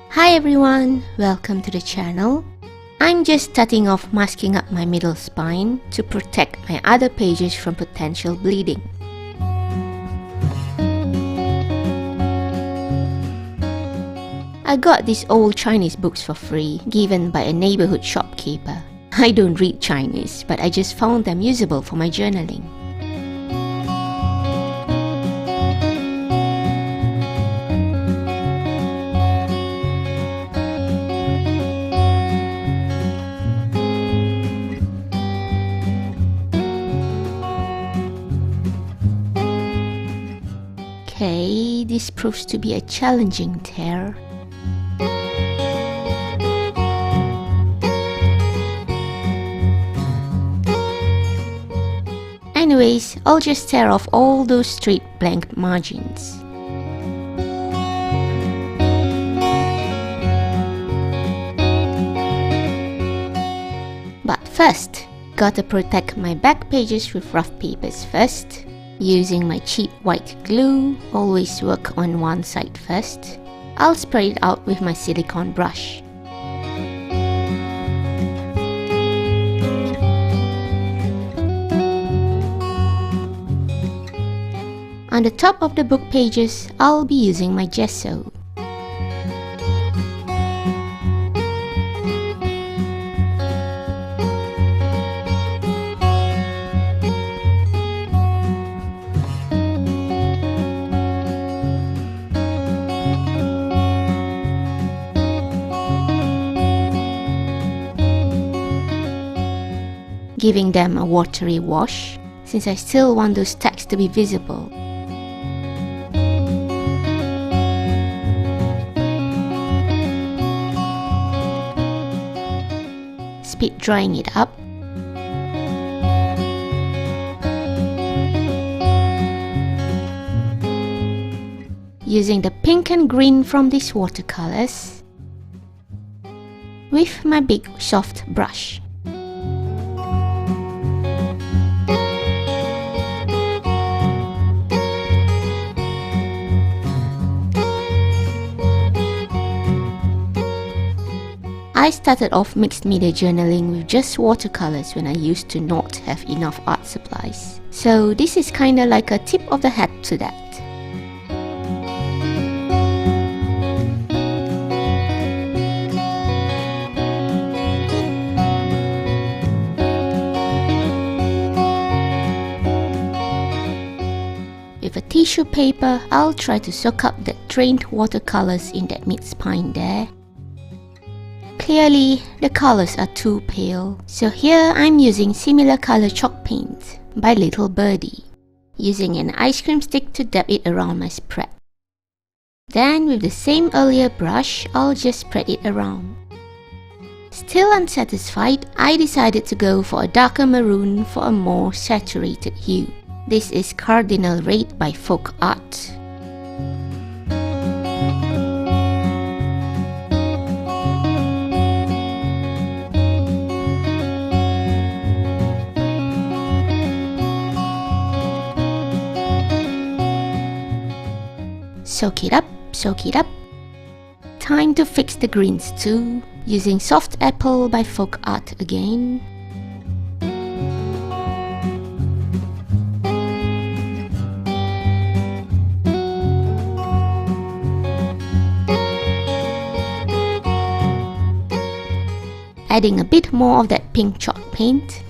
Hi everyone, welcome to the channel. I'm just starting off masking up my middle spine to protect my other pages from potential bleeding. I got these old Chinese books for free, given by a neighborhood shopkeeper. I don't read Chinese, but I just found them usable for my journaling. Okay, this proves to be a challenging tear. Anyways, I'll just tear off all those straight blank margins. But first, gotta protect my back pages with rough papers first. Using my cheap white glue, always work on one side first. I'll spread it out with my silicone brush. On the top of the book pages, I'll be using my gesso. Giving them a watery wash, since I still want those tags to be visible. Speed drying it up. Using the pink and green from these watercolors with my big soft brush. I started off mixed media journaling with just watercolors when I used to not have enough art supplies. So this is kinda like a tip of the hat to that. With a tissue paper, I'll try to soak up the drained watercolors in that mid-spine there. Clearly, the colors are too pale, so here I'm using similar color chalk paint by Little Birdie, using an ice cream stick to dab it around my spread. Then with the same earlier brush, I'll just spread it around. Still unsatisfied, I decided to go for a darker maroon for a more saturated hue. This is Cardinal Red by Folk Art. Soak it up, soak it up. Time to fix the greens too, using Soft Apple by Folk Art again. Adding a bit more of that pink chalk paint.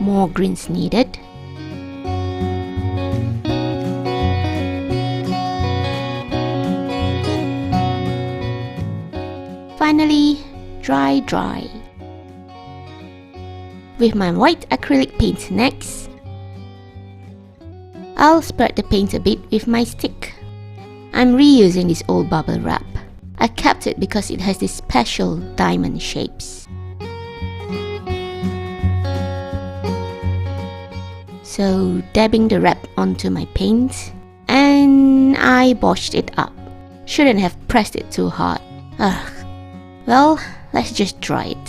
More greens needed. Finally, dry. With my white acrylic paint next, I'll spread the paint a bit with my stick. I'm reusing this old bubble wrap. I kept it because it has these special diamond shapes. So dabbing the wrap onto my paint and and I botched it up. Shouldn't have pressed it too hard. Ugh. Well, let's just try it.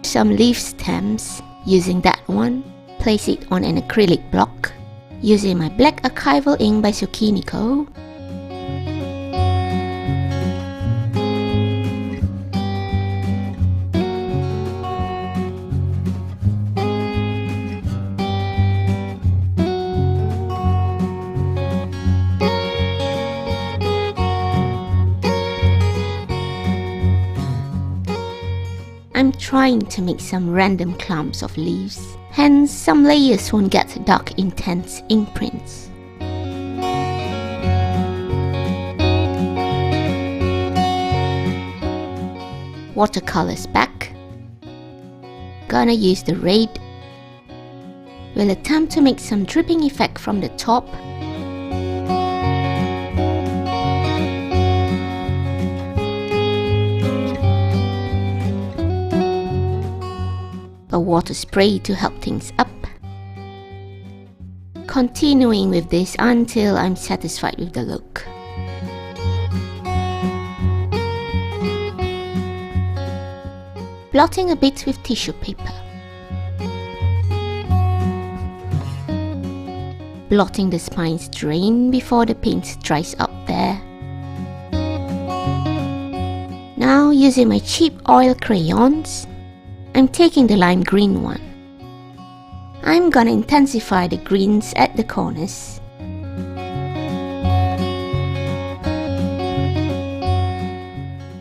Some leaf stems, using that one, place it on an acrylic block, using my black archival ink by Zucchini Co. I'm trying to make some random clumps of leaves, hence some layers won't get dark intense ink prints. Watercolors back. Gonna use the red. We'll attempt to make some dripping effect from the top. A water spray to help things up. Continuing with this until I'm satisfied with the look. Blotting a bit with tissue paper. Blotting the spine's drain before the paint dries up there. Now using my cheap oil crayons, I'm taking the lime green one. I'm gonna intensify the greens at the corners.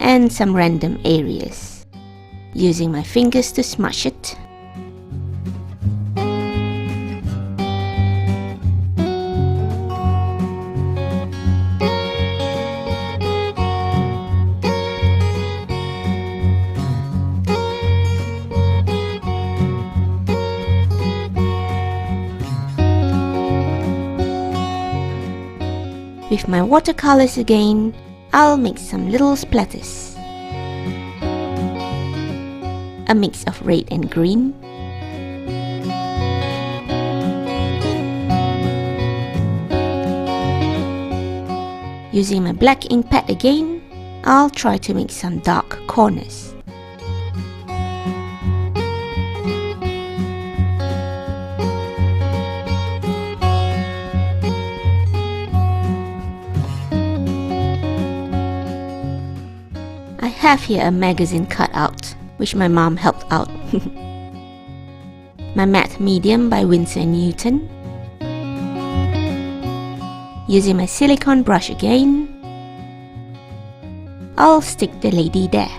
And some random areas, using my fingers to smudge it. With my watercolors again, I'll make some little splatters. A mix of red and green. Using my black ink pad again, I'll try to make some dark corners. I have here a magazine cutout, which my mom helped out. My matte medium by Winsor & Newton. Using my silicone brush again, I'll stick the lady there.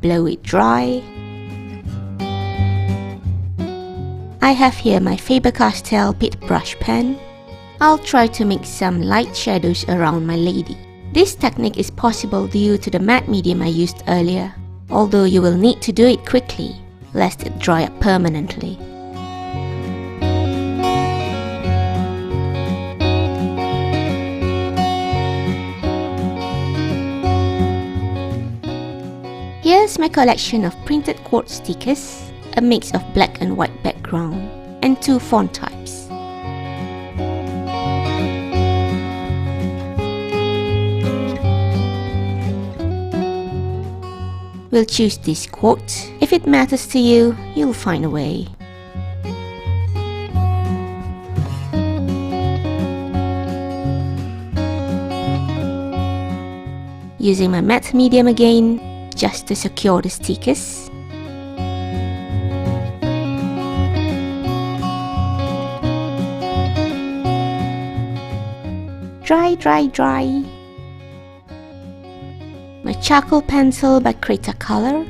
Blow it dry. I have here my Faber-Castell Pit Brush Pen. I'll try to make some light shadows around my lady. This technique is possible due to the matte medium I used earlier, although you will need to do it quickly, lest it dry up permanently. Here's my collection of printed quartz stickers, a mix of black and white background, and 2 font types. We'll choose this quote. If it matters to you, you'll find a way. Using my matte medium again, just to secure the stickers. Dry, dry, dry. My charcoal pencil by Cretacolor,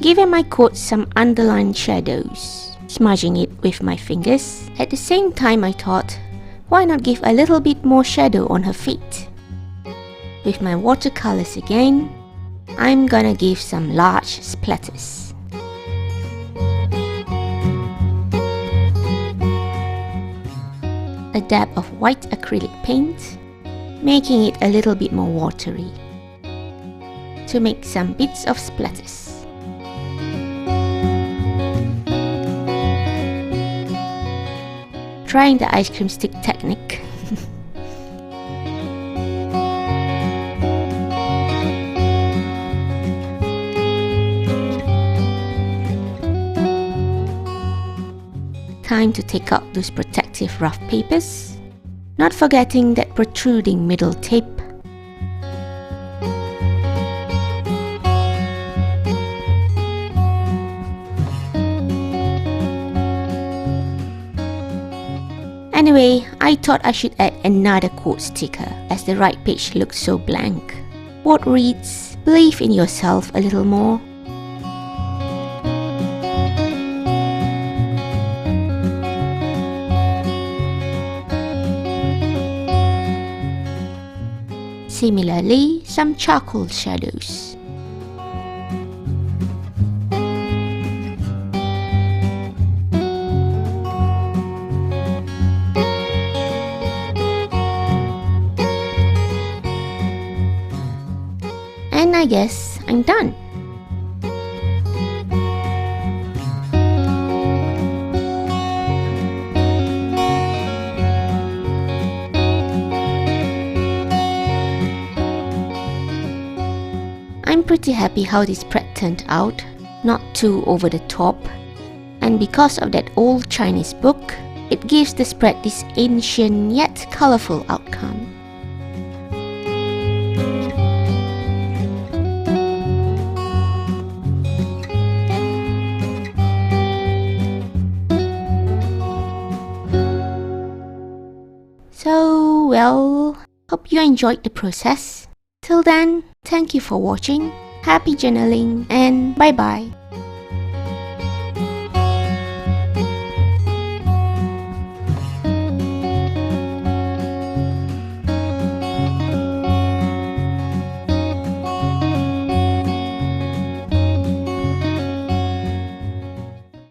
giving my quote some underlined shadows, smudging it with my fingers. At the same time I thought, why not give a little bit more shadow on her feet? With my watercolors again, I'm gonna give some large splatters. A dab of white acrylic paint, making it a little bit more watery to make some bits of splatters. Trying the ice cream stick technique. Time to take out those protective rough papers, not forgetting that protruding middle tape. Anyway, I thought I should add another quote sticker as the right page looks so blank. Quote reads, "Believe in yourself a little more." Similarly, some charcoal shadows. And I guess I'm done. I'm pretty happy how this spread turned out, not too over the top. And because of that old Chinese book, it gives the spread this ancient yet colorful outcome. So, well, hope you enjoyed the process. Till then, thank you for watching, happy journaling, and bye-bye.